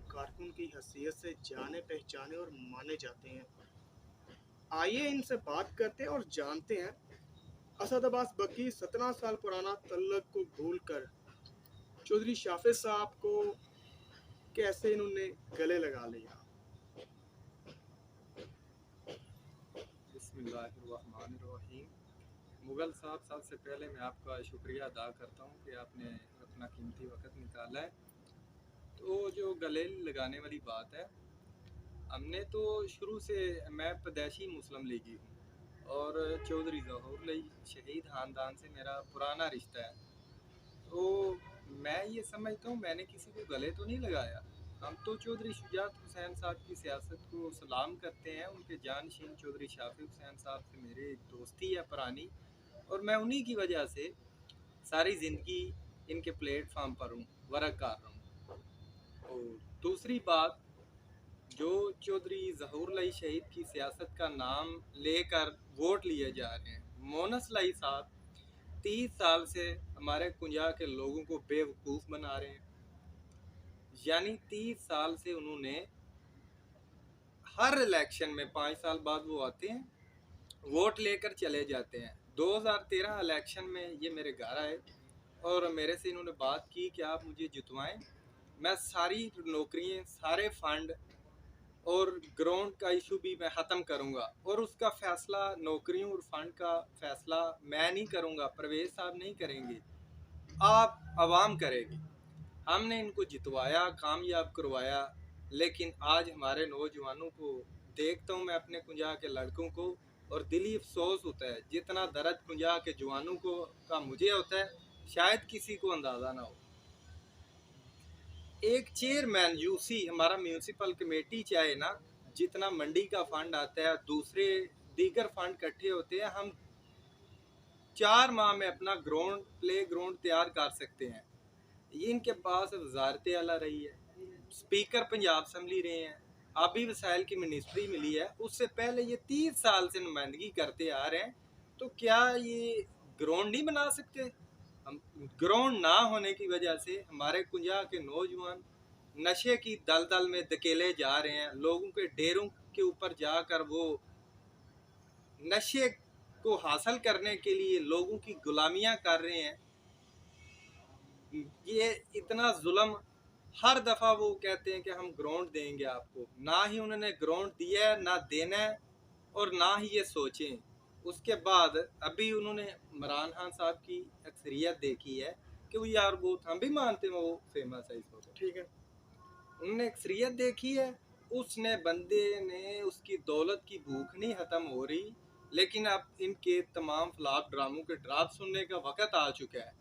कारकुन की हैसियत से जाने पहचाने और माने जाते हैं। आइए इनसे बात करते हैं और जानते हैं असद अब्बास बकी 17 साल पुराना तल्लक को भूलकर चौधरी शाफिज साहब को कैसे इन्होंने गले लगा लिया। बिस्मिल्लाहिर्रहमानिर्रहीम। मुग़ल साहब, सबसे पहले मैं आपका शुक्रिया अदा करता हूँ कि आपने अपना कीमती वक्त निकाला है। तो जो गले लगाने वाली बात है, हमने तो शुरू से, मैं पैदाइशी मुस्लिम लीगी हूँ और चौधरी ज़हूर लई शहीद ख़ानदान से मेरा पुराना रिश्ता है। तो मैं ये समझता हूँ मैंने किसी को गले तो नहीं लगाया। हम तो चौधरी शुजात हुसैन साहब की सियासत को सलाम करते हैं। उनके जानशीन चौधरी शाफी हुसैन साहब से मेरी दोस्ती है पुरानी, और मैं उन्हीं की वजह से सारी ज़िंदगी इनके प्लेटफार्म पर हूँ, वर्क कर रहा हूँ। और दूसरी बात, जो चौधरी ज़हूर लई शहीद की सियासत का नाम लेकर वोट लिए जा रहे हैं, मोनस लई साहब 30 साल से हमारे कुंजा के लोगों को बेवकूफ़ बना रहे हैं। यानी 30 साल से उन्होंने हर इलेक्शन में 5 साल बाद वो आते हैं, वोट लेकर चले जाते हैं। 2013 इलेक्शन में ये मेरे घर आए और मेरे से इन्होंने बात की कि आप मुझे जितवाएं, मैं सारी नौकरियां, सारे फंड और ग्राउंड का इशू भी मैं ख़त्म करूंगा, और उसका फ़ैसला, नौकरियों और फंड का फ़ैसला मैं नहीं करूंगा, परवेज़ साहब नहीं करेंगे, आप आवाम करेगी। हमने इनको जितवाया, कामयाब करवाया। लेकिन आज हमारे नौजवानों को देखता हूँ मैं, अपने कुंजा के लड़कों को, और दिली अफसोस होता है। जितना दर्द कुंजा के जवानों को का मुझे होता है, शायद किसी को अंदाज़ा ना हो। एक चेयरमैन यूसी, हमारा म्यूनसिपल कमेटी चाहे ना, जितना मंडी का फंड आता है, दूसरे दीगर फंड इकट्ठे होते हैं, हम 4 माह में अपना ग्राउंड, प्ले ग्राउंड तैयार कर सकते हैं। ये इनके पास वजारत आला रही है, स्पीकर पंजाब असम्बली रहे हैं, आबी वसाइल की मिनिस्ट्री मिली है, उससे पहले ये 30 साल से नुमाइंदगी करते आ रहे हैं। तो क्या ये ग्राउंड नहीं बना सकते? हम ग्राउंड ना होने की वजह से हमारे कुंजा के नौजवान नशे की दलदल में धकेले जा रहे हैं। लोगों के डेरों के ऊपर जाकर वो नशे को हासिल करने के लिए लोगों की गुलामियां कर रहे हैं। ये इतना जुल्म, हर दफ़ा वो कहते हैं कि हम ग्राउंड देंगे आपको, ना ही उन्होंने ग्राउंड दिया है, ना देना है, और ना ही ये सोचें। उसके बाद अभी उन्होंने इमरान खान साहब की अक्सरियत देखी है कि वो यार, वो हम भी मानते हैं वो फेमस है इस वक्त, ठीक है। उन्होंने अक्सरियत देखी है। उसने बंदे ने, उसकी दौलत की भूख नहीं ख़त्म हो रही। लेकिन अब इनके तमाम फ्लॉप ड्रामों के ड्राप सुनने का वक़्त आ चुका है।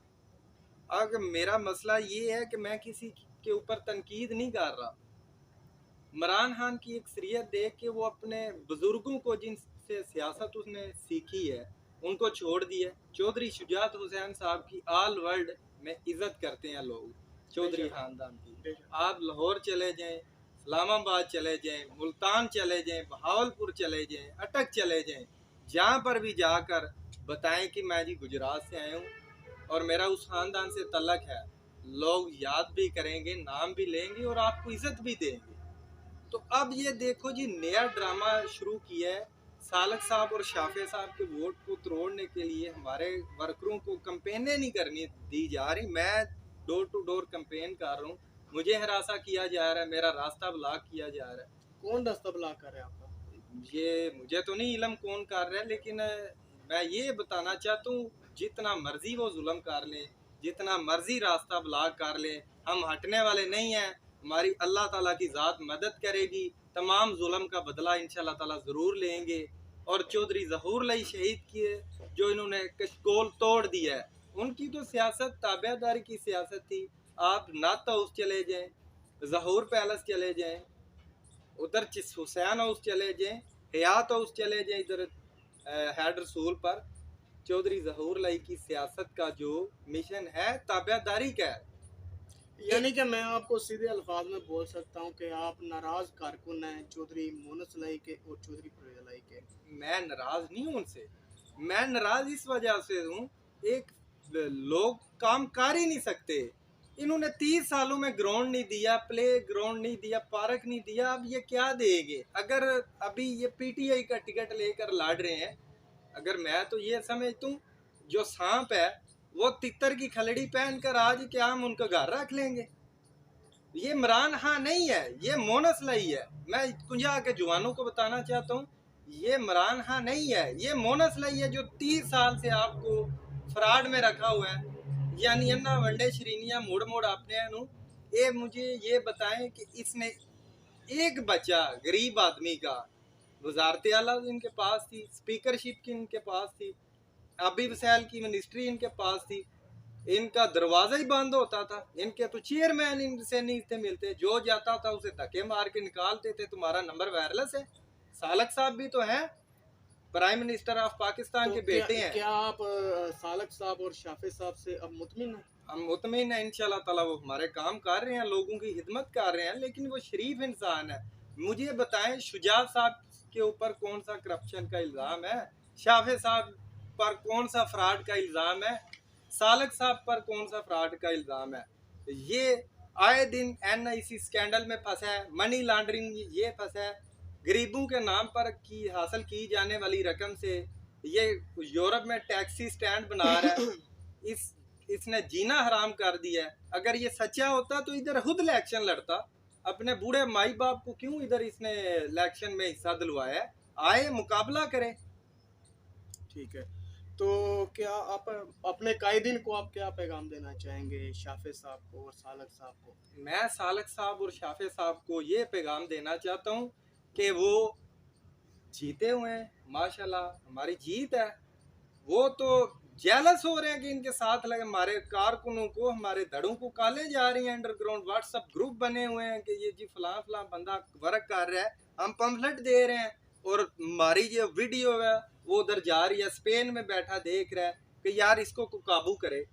अगर मेरा मसला ये है कि मैं किसी के ऊपर तनकीद नहीं कर रहा। इमरान खान की अक्सरियत देख के वो अपने बुजुर्गों को, जिनसे सियासत उसने सीखी है, उनको छोड़ दिया। चौधरी शुजात हुसैन साहब की ऑल वर्ल्ड में इज्जत करते हैं लोग, चौधरी खानदान की। आप लाहौर चले जाएं, इस्लामाबाद चले जाएं, मुल्तान चले जाएं, बहावलपुर चले जाएं, अटक चले जाएं, जहाँ पर भी जाकर बताएं कि मैं जी गुजरात से आया हूँ और मेरा उस खानदान से तल्लक है, लोग याद भी करेंगे, नाम भी लेंगे और आपको इज्जत भी देंगे। तो अब ये देखो जी, नया ड्रामा शुरू किया है। सालक साहब और शाफे साहब के वोट को तोड़ने के लिए हमारे वर्करों को कंपेनें नहीं करनी दी जा रही। मैं डोर टू डोर कंपेन कर रहा हूँ, मुझे हरासा किया जा रहा है, मेरा रास्ता ब्लॉक किया जा रहा है। कौन रास्ता ब्लॉक कर रहा है आपका? ये मुझे तो नहीं इलम कौन कर रहा है, लेकिन मैं ये बताना चाहता हूँ, जितना मर्जी वो जुल्म कर लें, जितना मर्जी रास्ता ब्लॉक कर लें, हम हटने वाले नहीं हैं। हमारी अल्लाह ताला की ज़ात मदद करेगी, तमाम जुल्म का बदला इंशाल्लाह ताला ज़रूर लेंगे। और चौधरी ज़हूर लई शहीद की, जो इन्होंने कशकोल तोड़ दिया है, उनकी तो सियासत ताबेदारी की सियासत थी। आप नाता हाउस चले जाएँ, ज़हूर पैलेस चले जाएँ, उधर हुसैन हाउस चले जाएँ, हयात हाउस चले जाएँ, इधर हैड रसूल पर चौधरी ज़हूर लई की सियासत का जो मिशन है, ताबेदारी का है। यानी कि मैं आपको सीधे अल्फाज में बोल सकता हूँ कि आप नाराज कारकुन हैं चौधरी मोनस लाई के और चौधरी परवेज लाई के। मैं नाराज नहीं हूँ उनसे, मैं नाराज इस वजह से हूँ, एक लोग काम कर ही नहीं सकते। इन्होंने 30 सालों में ग्राउंड नहीं दिया, प्ले ग्राउंड नहीं दिया, पार्क नहीं दिया, अब ये क्या देंगे? अगर अभी ये पीटीआई का टिकट लेकर लड़ रहे हैं, अगर मैं तो ये समझता हूँ जो सांप है वो तितर की खलड़ी पहनकर आज क्या हम उनका घर रख लेंगे? ये इमरान खान नहीं है, ये मोनस लाई है। मैं कुंजा के जवानों को बताना चाहता हूँ, ये इमरान खान नहीं है, ये मोनस लाई है जो 30 साल से आपको फ्रॉड में रखा हुआ है। यानी अन्ना वनडे श्रीनिया मुड़ मुड़ आपने नु ये मुझे ये बताएं कि इसने एक बच्चा गरीब आदमी का वजारत आला इनके पास थी, स्पीकरशिप की इनके पास थी, अभी वसैल की मिनिस्ट्री इनके पास थी, इनका दरवाजा ही बंद होता था, इनके तो चेयरमैन इनसे नहीं थे मिलते, जो जाता था उसे धक्के मार के निकालते थे, तुम्हारा नंबर वायरलेस है। सालक साहब भी तो हैं, प्राइम मिनिस्टर ऑफ पाकिस्तान तो के बेटे हैं। क्या आप सालक साहब और शाफे साहब से अब मुतमिन हैं? हम मुतमिन है इंशाल्लाह ताला, वो हमारे काम कर रहे हैं, लोगों की खिदमत कर रहे हैं, लेकिन वो शरीफ इंसान है। मुझे बताएं शुजात साहब के ऊपर कौन सा करप्शन का इल्ज़ाम है, शाफे साहब पर कौन सा फ्रॉड का इल्ज़ाम है, सालक साहब पर कौन सा फ्रॉड का इल्ज़ाम है? ये आए दिन एनआईसी स्कैंडल में फंसा है, मनी लॉन्ड्रिंग ये फंसा है, गरीबों के नाम पर की हासिल की जाने वाली रकम से ये यूरोप में टैक्सी स्टैंड बना रहा है। इसने जीना हराम कर दिया है। अगर ये सच्चा होता तो इधर खुद इलेक्शन लड़ता, अपने बूढ़े माई बाप को क्यों इधर इसने इलेक्शन में हिस्सा दिलवाया है? आए मुकाबला करे। ठीक है, तो क्या आप अपने कायदीन को आप क्या पैगाम देना चाहेंगे, शाफे साहब को और सालक साहब को? मैं सालक साहब और शाफे साहब को ये पैगाम देना चाहता हूँ कि वो जीते हुए हैं, माशाल्लाह हमारी जीत है। वो तो जेलस हो रहे हैं कि इनके साथ लगे हमारे कारकुनों को, हमारे धड़ों को काले जा रही हैं। अंडरग्राउंड व्हाट्सएप ग्रुप बने हुए हैं कि ये जी फलां फलां बंदा वर्क कर रहा है, हम पम्फलेट दे रहे हैं और हमारी जो वीडियो है वो उधर जा रही है, स्पेन में बैठा देख रहा है कि यार इसको काबू करे।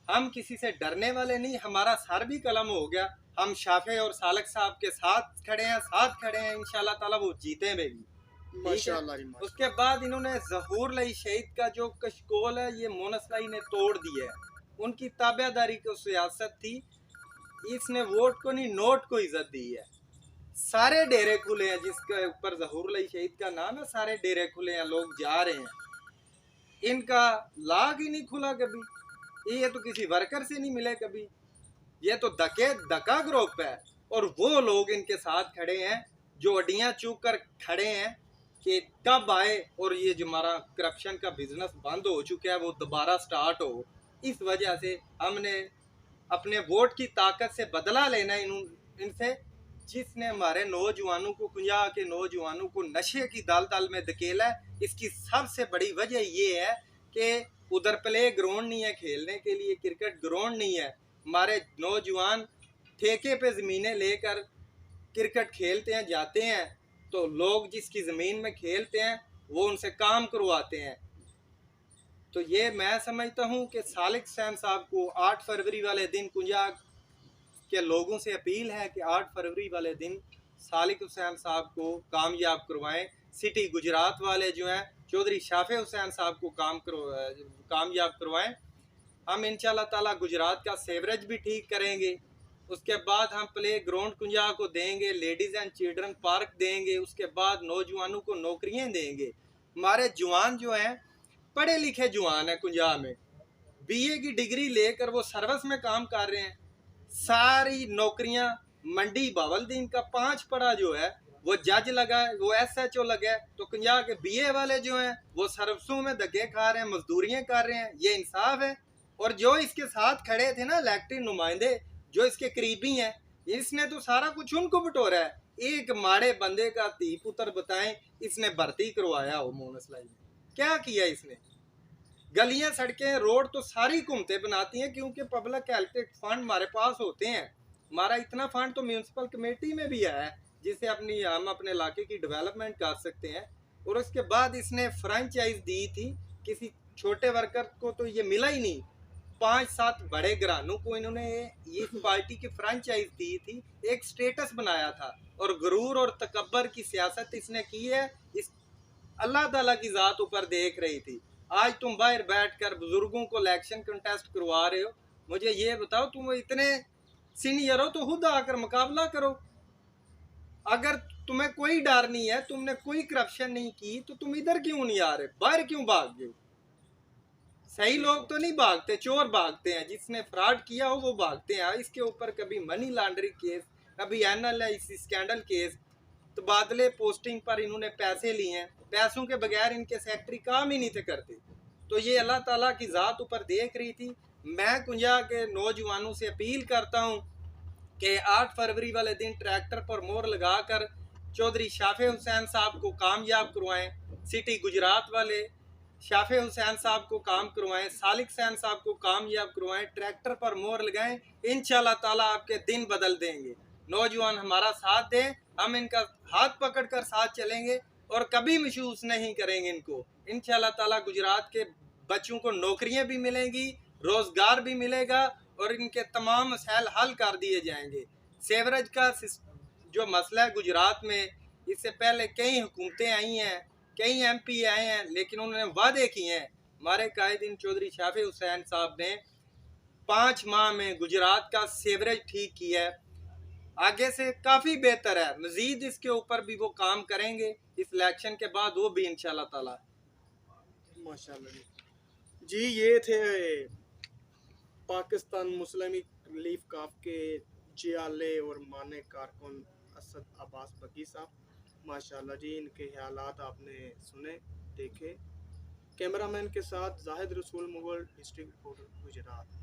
हम किसी से डरने वाले नहीं, हमारा सर भी कलम हो गया, हम शाफे और सालक साहब के साथ खड़े हैं, इंशाल्लाह ताला वो जीते भी। माशाल्लाह। उसके बाद इन्होंने जहूर लाई शहीद का जो कशकोल है ये मोनस लाई ने तोड़ दिया है। उनकी ताबेदारी को सियासत थी, इसने वोट को नहीं नोट को इज्जत दी है। सारे डेरे खुले हैं जिसके ऊपर जहूर लाई शहीद का नाम है, सारे डेरे खुले हैं, लोग जा रहे हैं। इनका लाग ही नहीं खुला कभी, ये तो किसी वर्कर से नहीं मिले कभी, ये तो धक्का ग्रुप है। और वो लोग इनके साथ खड़े हैं जो अड्डियां चूक कर खड़े हैं कि कब आए और ये जो हमारा करप्शन का बिजनेस बंद हो चुका है वो दोबारा स्टार्ट हो। इस वजह से हमने अपने वोट की ताकत से बदला लेना इनसे, जिसने हमारे नौजवानों को, कुंजा के नौजवानों को नशे की दल में धकेला है। इसकी सबसे बड़ी वजह ये है कि उधर प्ले ग्राउंड नहीं है, खेलने के लिए क्रिकेट ग्राउंड नहीं है। हमारे नौजवान ठेके पे ज़मीनें लेकर क्रिकेट खेलते हैं, जाते हैं तो लोग जिसकी ज़मीन में खेलते हैं वो उनसे काम करवाते हैं। तो ये मैं समझता हूँ कि सालिक हुसैन साहब को 8 फरवरी वाले दिन कुंजा के लोगों से अपील है कि 8 फरवरी वाले दिन सालिक हुसैन साहब को कामयाब करवाएं। सिटी गुजरात वाले जो हैं चौधरी शाफे हुसैन साहब को कामयाब करवाएं। हम इंशाल्लाह ताला गुजरात का सेवरेज भी ठीक करेंगे। उसके बाद हम प्ले ग्राउंड कुंजा को देंगे, लेडीज एंड चिल्ड्रन पार्क देंगे, उसके बाद नौजवानों को नौकरियां देंगे। हमारे जवान जो हैं पढ़े लिखे जवान हैं, कुंजा में बीए की डिग्री लेकर वो सर्विस में काम कर रहे हैं। सारी नौकरियां मंडी बावलदीन का 5 पढ़ा जो है वो जज लगा है, वो SHO लगा है, तो कुंजा के बीए वाले जो हैं वो सर्विसों में धक्के खा रहे हैं, मजदूरियां कर रहे हैं। ये इंसाफ है? और जो इसके साथ खड़े थे ना इलेक्टेड नुमाइंदे जो इसके करीबी हैं, इसने तो सारा कुछ उनको बटोरा है। एक माड़े बंदे का धी पुत्र बताएं इसने भर्ती करवाया हो मोनस लाई में, क्या किया इसने? गलियां सड़कें रोड तो सारी घूमते बनाती हैं क्योंकि पब्लिक हेल्थ फंड हमारे पास होते हैं। हमारा इतना फंड तो म्यूनसिपल कमेटी में भी है जिससे हम अपने इलाके की डेवलपमेंट कर सकते हैं। और उसके बाद इसने फ्रेंचाइज दी थी किसी छोटे वर्कर को, तो ये मिला ही नहीं। 5-7 बड़े घरानों को इन्होंने ये पार्टी की फ्रेंचाइज दी थी, एक स्टेटस बनाया था और गुरूर और तकब्बर की सियासत इसने की है। इस अल्लाह ताला की जात ऊपर देख रही थी। आज तुम बाहर बैठकर बुजुर्गों को इलेक्शन कंटेस्ट करवा रहे हो, मुझे ये बताओ, तुम इतने सीनियर हो तो खुद आकर मुकाबला करो। अगर तुम्हें कोई डर नहीं है, तुमने कोई करप्शन नहीं की, तो तुम इधर क्यों नहीं आ रहे, बाहर क्यों भाग गए? सही ठीक लोग है। तो नहीं भागते, चोर भागते हैं, जिसने फ्रॉड किया हो वो भागते हैं। इसके ऊपर कभी मनी लॉन्ड्रिंग केस, कभी एनालिसिस स्कैंडल केस, तबादले पोस्टिंग पर इन्होंने पैसे लिए हैं, पैसों के बगैर इनके सेक्रेटरी काम ही नहीं थे करते। तो ये अल्लाह ताला की ज़ात ऊपर देख रही थी। मैं कुंजा के नौजवानों से अपील करता हूँ कि 8 फरवरी वाले दिन ट्रैक्टर पर मोहर लगाकर चौधरी शाफे हुसैन साहब को कामयाब करवाएं। सिटी गुजरात वाले शाफे हुसैन साहब को काम करवाएं, सालिक हुसैन साहब को कामयाब करवाएं, ट्रैक्टर पर मोहर लगाएं। इंशाल्लाह ताला आपके दिन बदल देंगे। नौजवान हमारा साथ दें, हम इनका हाथ पकड़कर साथ चलेंगे और कभी महसूस नहीं करेंगे इनको। इंशाल्लाह ताला गुजरात के बच्चों को नौकरियां भी मिलेंगी, रोजगार भी मिलेगा और इनके तमाम मसाइल हल कर दिए जाएंगे। सेवरेज का जो मसला है गुजरात में, इससे पहले कई हुकूमतें आई हैं, कई एमपी आए हैं, लेकिन उन्होंने वादे किए हैं। हमारे कायदीन चौधरी शाफी हुसैन साहब ने 5 माह में गुजरात का सेवरेज ठीक किया है, आगे से काफ़ी बेहतर है। मजीद इसके ऊपर भी वो काम करेंगे इस इलेक्शन के बाद, वो भी इंशाल्लाह ताला। माशाल्लाह जी। ये थे पाकिस्तान मुस्लिम लीग काफ के जियाले और माने कारकुन असद अब्बास बकी साहब। माशाल्लाह जी, इनके ख्यालात आपने सुने, देखे। कैमरामैन के साथ जाहिद रसूल मुगल, डिस्ट्रिक्ट रिपोर्टर गुजरात।